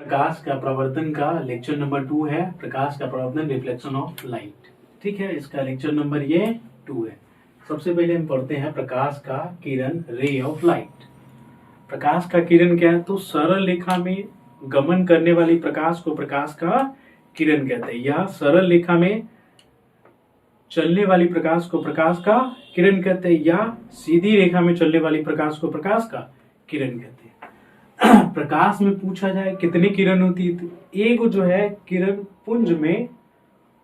प्रकाश का प्रवर्तन का लेक्चर नंबर 2 है। प्रकाश का प्रवर्तन, रिफ्लेक्शन ऑफ लाइट। ठीक है, इसका लेक्चर नंबर ये 2 है। सबसे पहले हम पढ़ते हैं प्रकाश का किरण, रे ऑफ लाइट। प्रकाश का किरण क्या है? तो सरल रेखा में गमन करने वाली प्रकाश को प्रकाश का किरण कहते हैं, या सरल रेखा में चलने वाली प्रकाश को प्रकाश का किरण कहते हैं, या सीधी रेखा में चलने वाली प्रकाश को प्रकाश का किरण कहते हैं। प्रकाश में पूछा जाए कितनी किरण होती है, तो एक जो है किरण पुंज में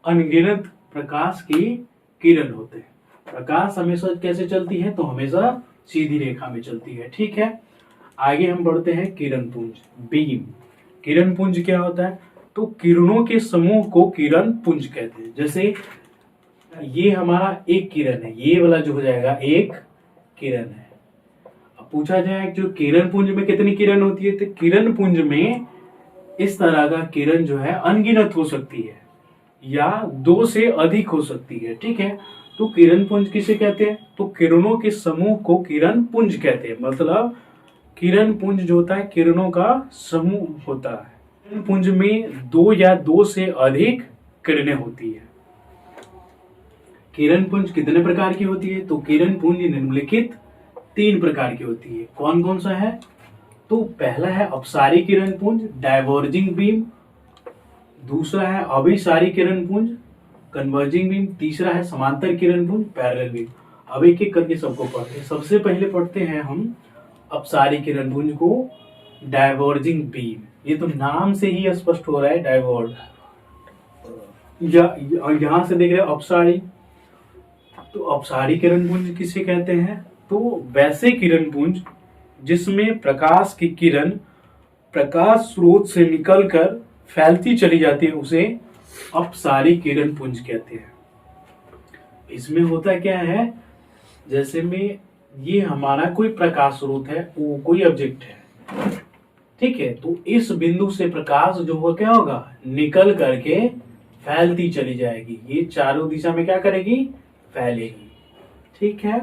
अनगिनत प्रकाश की किरण होते हैं। प्रकाश हमेशा कैसे चलती है? तो हमेशा सीधी रेखा में चलती है। ठीक है, आगे हम बढ़ते हैं किरण पुंज, बीम। किरण पुंज क्या होता है? तो किरणों के समूह को किरण पुंज कहते हैं। जैसे ये हमारा एक किरण है, ये वाला जो हो जाएगा एक किरण है। अब पूछा जाए जो किरण पुंज में कितनी किरण होती है, तो किरण पुंज में इस तरह का किरण जो है अनगिनत हो सकती है या 2 से अधिक हो सकती है। ठीक है, तो किरण पुंज किसे कहते हैं? तो किरणों के समूह को किरण पुंज कहते हैं। मतलब किरण पुंज जो होता है किरणों का समूह होता है। किरण पुंज में 2 या 2 से अधिक किरणें होती है। किरण पुंज कितने प्रकार की होती है? तो किरण पुंज निम्नलिखित 3 प्रकार की होती है। कौन कौन सा है? तो पहला है अपसारी किरण पुंज, डाइवर्जिंग बीम। दूसरा है अभिसारी किरण पुंज, कन्वर्जिंग बीम। तीसरा है समांतर किरण पुंज, पैरेलल बीम। अब एक एक करके सबको पढ़ते हैं। सबसे पहले पढ़ते हैं हम अपसारी किरण पुंज को, डाइवर्जिंग बीम। ये तो नाम से ही स्पष्ट हो रहा है डाइवर्ज, या यहां से देख रहे हैं अपसारी। तो अपसारी किरण पुंज किसे कहते हैं? तो वैसे किरण पुंज जिसमें प्रकाश की किरण प्रकाश स्रोत से निकलकर फैलती चली जाती है, उसे अपसारी किरण पुंज कहते हैं। इसमें होता क्या है, जैसे में ये हमारा कोई प्रकाश स्रोत है, वो कोई ऑब्जेक्ट है। ठीक है, तो इस बिंदु से प्रकाश जो हो क्या होगा, निकल करके फैलती चली जाएगी। ये चारों दिशा में क्या करेगी? फैलेगी। ठीक है,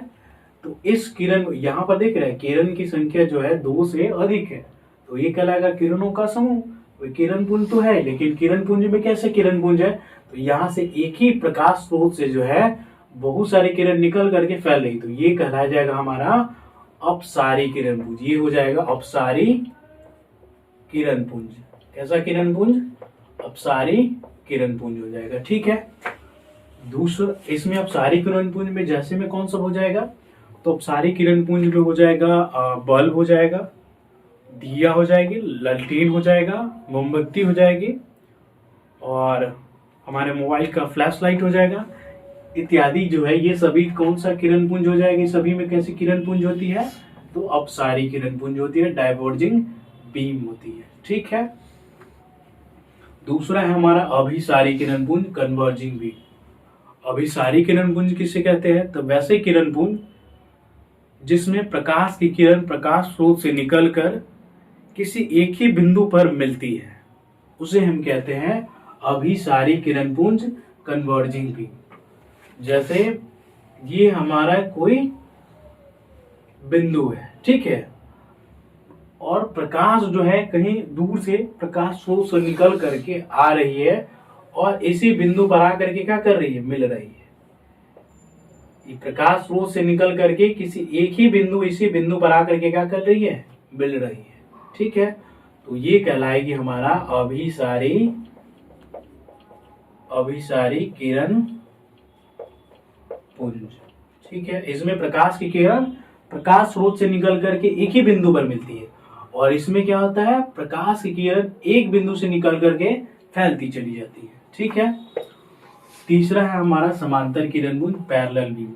तो इस किरण, यहाँ पर देख रहे हैं किरण की संख्या जो है 2 से अधिक है, तो ये कहलाएगा किरणों का समूह। किरण पुंज तो है, लेकिन किरण पुंज में कैसे किरण पुंज है? तो यहाँ से एक ही प्रकाश स्रोत से जो है बहुत सारी किरण निकल करके फैल रही, तो ये कहलाया जाएगा हमारा अपसारी किरण पुंज। ये हो जाएगा अपसारी किरण पुंज। कैसा किरण पुंज? अपसारी किरण पुंज हो जाएगा। ठीक है, दूसरा इसमें अपसारी किरण पुंज में जैसे में कौन सा हो जाएगा? तो अपसारी किरण पुंज में हो जाएगा बल्ब हो जाएगा, दिया हो जाएगी, लालटेन हो जाएगा, मोमबत्ती हो जाएगी, और हमारे मोबाइल का फ्लैश लाइट हो जाएगा इत्यादि। जो है ये सभी कौन सा किरण पुंज हो जाएगी? सभी में कैसी किरण पुंज होती है? तो अपसारी किरण पुंज होती है, डाइवर्जिंग बीम होती है। ठीक है, दूसरा है हमारा अभिसारी किरण पुंज, कन्वर्जिंग बीम। अभिसारी किरण पुंज किसे कहते हैं? तो वैसे किरण पुंज जिसमें प्रकाश की किरण प्रकाश स्रोत से निकलकर किसी एक ही बिंदु पर मिलती है, उसे हम कहते हैं अभिसारी किरण पुंज, कन्वर्जिंग बीम। जैसे ये हमारा कोई बिंदु है, ठीक है, और प्रकाश जो है कहीं दूर से प्रकाश स्रोत से निकल करके आ रही है और इसी बिंदु पर आकर के क्या कर रही है? मिल रही है। ये प्रकाश स्रोत से निकल करके किसी एक ही बिंदु, इसी बिंदु पर आकर के क्या कर रही है? मिल रही है। ठीक है, तो ये कहलाएगी हमारा अभिसारी किरण पुंज। ठीक है, इसमें प्रकाश की किरण प्रकाश स्रोत से निकल करके एक ही बिंदु पर मिलती है, और इसमें क्या होता है? प्रकाश की किरण एक बिंदु से निकल करके फैलती चली जाती है। ठीक है, तीसरा है हमारा समांतर किरण पुंज, पैरेलल बीम।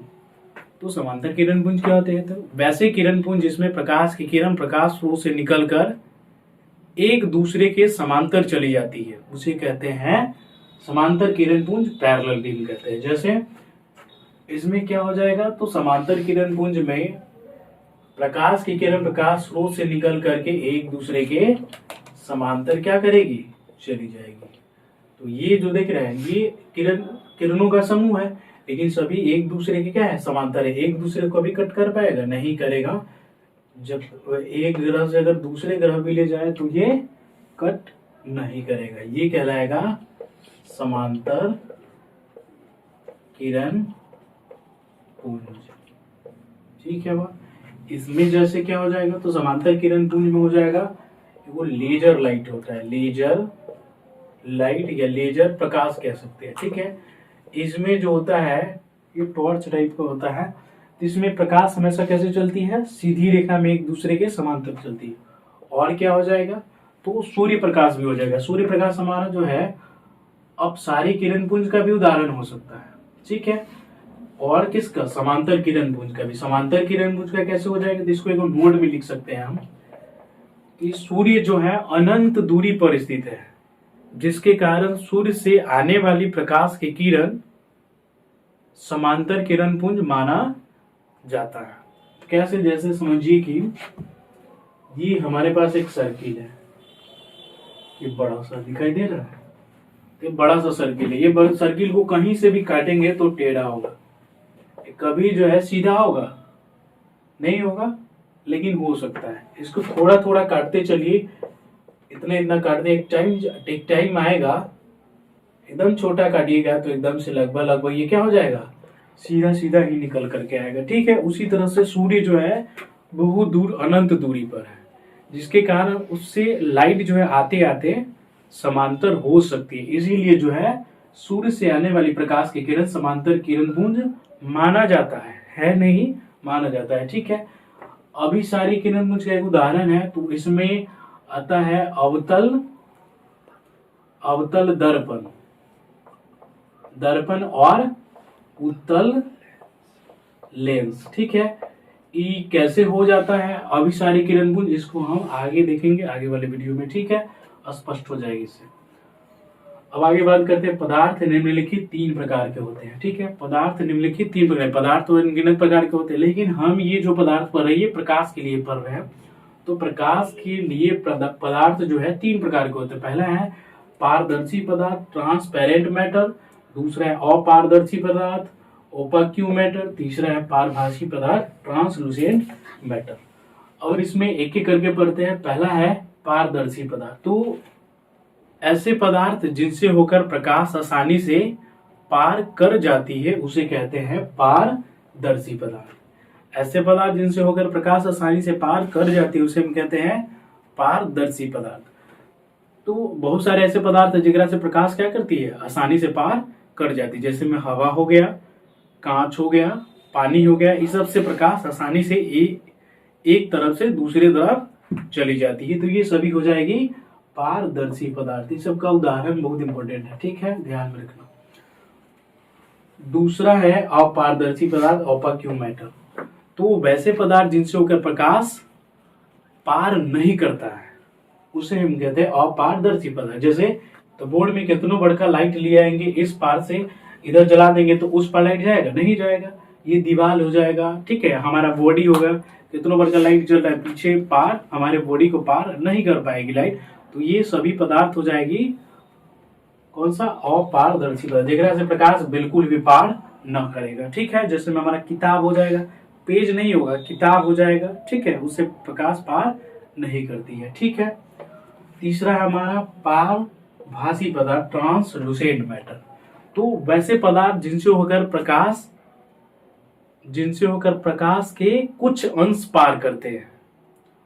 तो समांतर किरण पुंज क्या होते हैं? तो वैसे किरण पुंज जिसमें प्रकाश की किरण प्रकाश स्रोत से निकलकर एक दूसरे के समांतर चली जाती है, उसे कहते हैं समांतर किरण पुंज, पैरेलल बीम कहते हैं। जैसे इसमें क्या हो जाएगा? तो समांतर किरण पुंज में प्रकाश की किरण प्रकाश स्रोत से निकल करके एक दूसरे के समांतर क्या करेगी? चली जाएगी। तो ये जो देख रहे हैं ये किरणों का समूह है, लेकिन सभी एक दूसरे के क्या है? समांतर है। एक दूसरे को भी कट कर पाएगा? नहीं करेगा। जब एक ग्रह से अगर दूसरे ग्रह भी ले जाए तो ये कट नहीं करेगा, ये कहलाएगा समांतर किरण पुंज। ठीक है बा, इसमें जैसे क्या हो जाएगा, तो समांतर किरण पुंज में हो जाएगा वो लेजर लाइट होता है, लेजर लाइट या लेजर प्रकाश कह सकते हैं। ठीक है, इसमें जो होता है ये टॉर्च टाइप का होता है, तो इसमें प्रकाश हमेशा कैसे चलती है, सीधी रेखा में एक दूसरे के समांतर चलती है। और क्या हो जाएगा, तो सूर्य प्रकाश भी हो जाएगा। सूर्य प्रकाश हमारा जो है अपसारी किरण पुंज का भी उदाहरण हो सकता है। ठीक है, और किसका, समांतर किरण पुंज का भी। समांतर किरण पुंज का कैसे हो जाएगा, तो इसको एक नोट में लिख सकते हैं हम कि सूर्य जो है अनंत दूरी पर स्थित है, जिसके कारण सूर्य से आने वाली प्रकाश की किरण समांतर किरण पुंज माना जाता है। कैसे, जैसे समझिए कि ये हमारे पास एक सर्किल है, ये बड़ा सा दिखाई दे रहा है, ये बड़ा सा सर्किल है। ये बड़ा सर्किल को कहीं से भी काटेंगे तो टेढ़ा होगा, कभी जो है सीधा होगा नहीं होगा, लेकिन हो सकता है। इसको थोड़ा थोड़ा काटते चलिए, इतना काटते, एक टाइम आएगा एकदम छोटा काटिएगा तो एकदम से लगभग ये क्या हो जाएगा, सीधा सीधा ही निकल करके आएगा। ठीक है, उसी तरह से सूर्य जो है बहुत दूर अनंत दूरी पर है, जिसके कारण उससे लाइट जो है आते आते समांतर हो सकती है। इसीलिए जो है सूर्य से आने वाली प्रकाश की किरण समांतर किरण पुंज माना जाता है नहीं, माना जाता है। ठीक है, अभी सारी किरण पुंज का एक उदाहरण है, तो इसमें आता है अवतल दर्पण और उत्तल लेंस। ठीक है, ये कैसे हो जाता है अभिसारी किरण पुंज, इसको हम आगे देखेंगे आगे वाले वीडियो में। ठीक है, स्पष्ट हो जाएगी इससे। अब आगे बात करते हैं, पदार्थ निम्नलिखित 3 प्रकार के होते हैं। ठीक है, पदार्थ निम्नलिखित 3 प्रकार, पदार्थ तो अनगिनत प्रकार के होते हैं, लेकिन हम ये जो पदार्थ पढ़ रहे हैं प्रकाश के लिए पढ़ रहे हैं, तो प्रकाश के लिए पदार्थ जो है 3 प्रकार के होते हैं। पहला है पारदर्शी पदार्थ, ट्रांसपेरेंट मैटर। दूसरा है अपारदर्शी पदार्थ, ओपाक्यू मैटर। तीसरा है पारभासी पदार्थ, ट्रांसलूसेंट मैटर। और इसमें एक एक करके पढ़ते हैं। पहला है पारदर्शी पदार्थ, तो ऐसे पदार्थ जिनसे होकर प्रकाश आसानी से पार कर जाती है उसे कहते हैं पारदर्शी पदार्थ। ऐसे पदार्थ जिनसे होकर प्रकाश आसानी से पार कर जाती है उसे हम कहते हैं पारदर्शी पदार्थ। तो बहुत सारे ऐसे पदार्थ है जिनसे से प्रकाश क्या करती है, आसानी से पार कर जाती है। जैसे में हवा हो गया, कांच हो गया, पानी हो गया, इस सब से प्रकाश आसानी से एक तरफ से दूसरे तरफ चली जाती है, तो ये सभी हो जाएगी पारदर्शी पदार्थ। इस सब का उदाहरण बहुत इंपॉर्टेंट है। ठीक है, ध्यान में रखना। दूसरा है अपारदर्शी पदार्थ, ओपाक्यू मैटर। तो वैसे पदार्थ जिनसे होकर प्रकाश पार नहीं करता है उसे हम कहते हैं अपारदर्शी पदार्थ। जैसे तो बोर्ड में कितनों बड़का लाइट ले आएंगे, इस पार से इधर जला देंगे तो उस पार लाइट जाएगा, नहीं जाएगा, ये दीवार हो जाएगा। ठीक है, हमारा बॉडी होगा, कितनों बड़का लाइट जल रहा है, पीछे पार हमारे बॉडी को पार नहीं कर पाएगी लाइट, तो ये सभी पदार्थ हो जाएगी कौन सा, अपारदर्शी पदार्थ, जेकरा से प्रकाश बिल्कुल भी पार न करेगा। ठीक है, जैसे में हमारा किताब हो जाएगा, पेज नहीं होगा, किताब हो जाएगा। ठीक है, उससे प्रकाश पार नहीं करती है। ठीक है, तीसरा है हमारा पारभासी पदार्थ, ट्रांसलूसेंट मैटर। तो वैसे पदार्थ जिनसे होकर प्रकाश के कुछ अंश पार करते हैं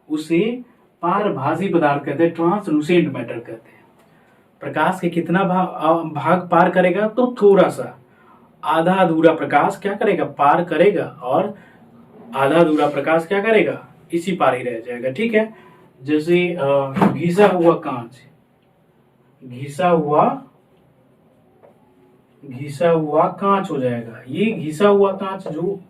उसे पारभासी पदार्थ कहते हैं, ट्रांसलूसेंट मैटर कहते हैं। प्रकाश के कितना भाग पार करेगा, तो थोड़ा सा, आधा अधूरा प्रकाश क्या करेगा, पार करेगा, और आधा अधूरा प्रकाश क्या करेगा, इसी पार ही रह जाएगा। ठीक है, जैसे घिसा हुआ कांच, घिसा हुआ कांच हो जाएगा। ये घिसा हुआ कांच जो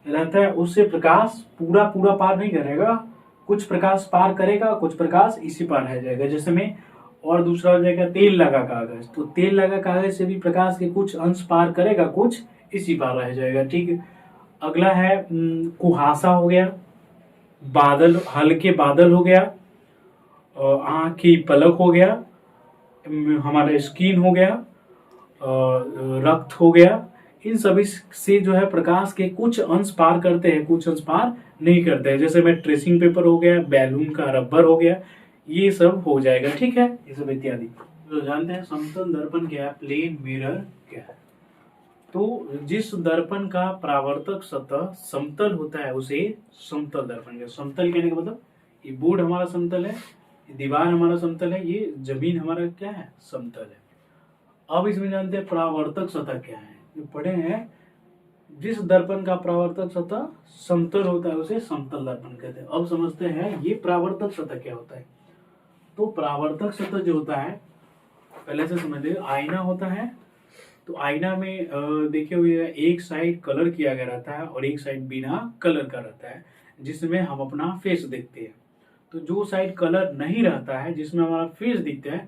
रहता है उससे प्रकाश पूरा पार नहीं करेगा, कुछ प्रकाश पार करेगा, कुछ प्रकाश इसी पार रह जाएगा। जैसे में और दूसरा हो जाएगा तेल लगा कागज, तो तेल लगा कागज से भी प्रकाश के कुछ अंश पार करेगा, कुछ इसी पार रह जाएगा। ठीक है, अगला है कुहासा हो गया, बादल, हल्के बादल हो गया, आँख की पलक हो गया, हमारा स्किन हो गया, रक्त हो गया। इन सभी से जो है प्रकाश के कुछ अंश पार करते हैं, कुछ अंश पार नहीं करते हैं। जैसे में ट्रेसिंग पेपर हो गया, बैलून का रबर हो गया, ये सब हो जाएगा, ठीक है, ये सब इत्यादि। तो जानते हैं समतल दर्पण क्या है, प्लेन मिरर क्या है। तो जिस दर्पण का परावर्तक सतह समतल होता है उसे समतल दर्पण कहते हैं। समतल कहने का मतलब ये बोर्ड हमारा समतल है, ये दीवार हमारा समतल है, ये जमीन हमारा क्या है, समतल है। अब इसमें जानते हैं परावर्तक सतह क्या है, जो पढ़े हैं। जिस दर्पण का परावर्तक सतह समतल होता है उसे समतल दर्पण कहते हैं। अब समझते हैं ये परावर्तक सतह क्या होता है। तो परावर्तक सतह जो होता है, पहले से समझ लीजिए, आईना होता है। तो आईना में देखे हुए एक साइड कलर किया गया रहता है और एक साइड बिना कलर का रहता है, जिसमें हम अपना फेस देखते हैं। तो जो साइड कलर नहीं रहता है, जिसमें हमारा फेस दिखता है,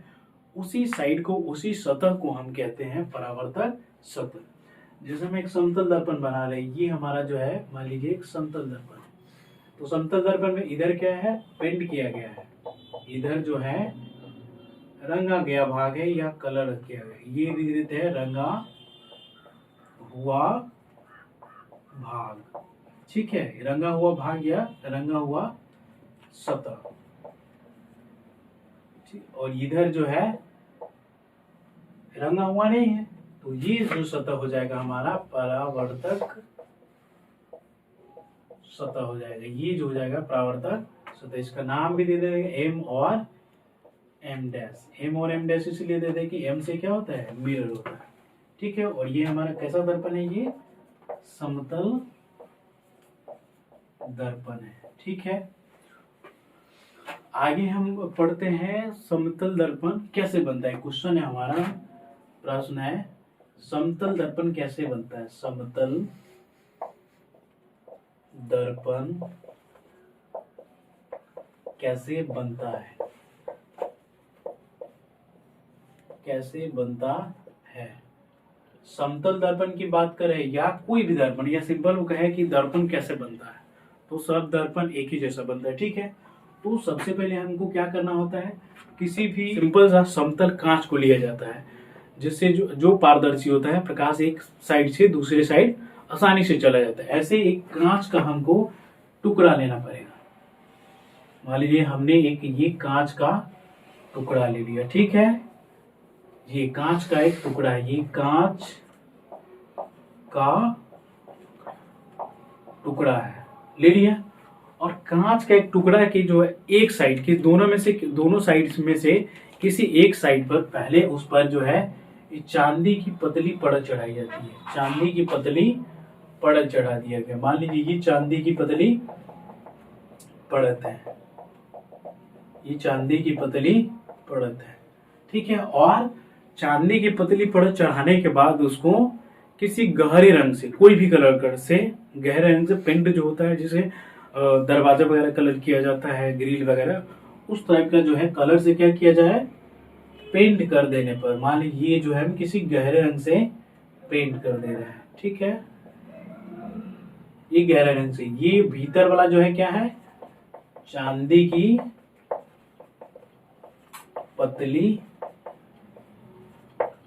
उसी साइड को, उसी सतह को हम कहते हैं परावर्तक सतह। जैसे हम एक समतल दर्पण बना रहे हैं, ये हमारा जो है मान लीजिए एक समतल दर्पण है। तो समतल दर्पण में इधर क्या है, पेंट किया गया है, इधर जो है रंगा गया भाग है या कलर किया गया, ये लिख देते हैं रंगा हुआ भाग, ठीक है, रंगा हुआ भाग या रंगा हुआ सतह। और इधर जो है रंगा हुआ नहीं है, तो ये जो सतह हो जाएगा हमारा परावर्तक सतह हो जाएगा। ये जो हो जाएगा परावर्तक सतह, इसका नाम भी दे देंगे एम और एम डैश। एम और एम डैश इसलिए दे दें कि एम से क्या होता है, मिरर होता है, ठीक है। और ये हमारा कैसा दर्पण है, ये समतल दर्पण है, ठीक है। आगे हम पढ़ते हैं समतल दर्पण कैसे बनता है। क्वेश्चन है हमारा, प्रश्न है समतल दर्पण कैसे बनता है। समतल दर्पण कैसे बनता है, कैसे बनता है। समतल दर्पण की बात करें या कोई भी दर्पण, या सिंपल वो कहे कि दर्पण कैसे बनता है, तो सब दर्पण एक ही जैसा बनता है, ठीक है। तो सबसे पहले हमको क्या करना होता है, किसी भी सिंपल सा समतल कांच को लिया जाता है, जिससे जो पारदर्शी होता है, प्रकाश एक साइड से दूसरे साइड आसानी से चला जाता है। ऐसे एक कांच का हमको टुकड़ा लेना पड़ेगा। मान लीजिए हमने एक ये कांच का टुकड़ा ले लिया, ठीक है, ये कांच का एक टुकड़ा है, ये कांच का टुकड़ा है, ले लिया। और कांच का एक टुकड़ा के जो है एक साइड के दोनों साइड में से किसी एक साइड पर पहले उस पर जो है चांदी की पतली परत चढ़ाई जाती है। चांदी की पतली परत चढ़ा दिया गया। मान लीजिए ये चांदी की पतली परत है, ये चांदी की पतली परत है, ठीक है। और चांदी की पतली परत चढ़ाने के बाद उसको किसी गहरे रंग से, कोई भी कलर कर से, गहरे रंग से पेंट जो होता है, जिसे दरवाजा वगैरह कलर किया जाता है, ग्रिल वगैरह, उस टाइप का जो है कलर से क्या किया जाए, पेंट कर देने पर, मान लीजिए ये जो है हम किसी गहरे रंग से पेंट कर दे रहे हैं, ठीक है, ये गहरे रंग से। ये भीतर वाला जो है क्या है, चांदी की पतली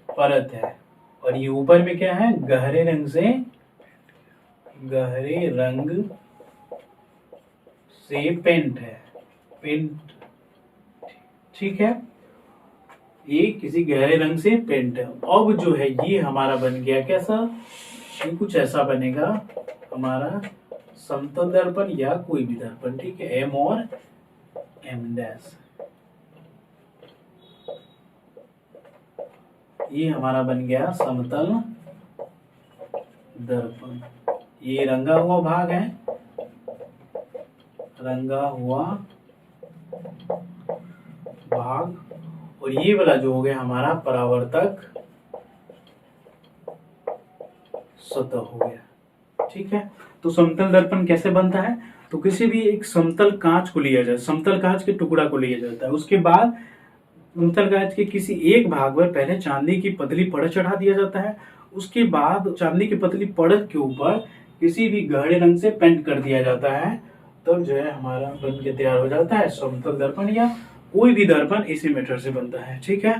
परत है, और ये ऊपर में क्या है, गहरे रंग से पेंट है, पेंट, ठीक है, ये किसी गहरे रंग से पेंट है। अब जो है ये हमारा बन गया कैसा, ये कुछ ऐसा बनेगा हमारा समतल दर्पण या कोई भी दर्पण, ठीक है, एम और एम डैश। ये हमारा बन गया समतल दर्पण। ये रंगा हुआ भाग है, रंगा हुआ भाग, और ये वाला जो हो गया हमारा परावर्तक सतह हो गया, ठीक है। तो समतल दर्पण कैसे बनता है, तो किसी भी एक समतल कांच को लिया जाए, समतल कांच के टुकड़ा को लिया जाता है, उसके बाद समतल कांच के किसी एक भाग पर पहले चांदी की पतली परत चढ़ा दिया जाता है, उसके बाद चांदी की पतली परत के ऊपर किसी भी गहरे रंग से पेंट कर दिया जाता है, तब जो है हमारा बन के तैयार हो जाता है समतल दर्पण, या कोई भी दर्पण इसी मेथड से बनता है, ठीक है।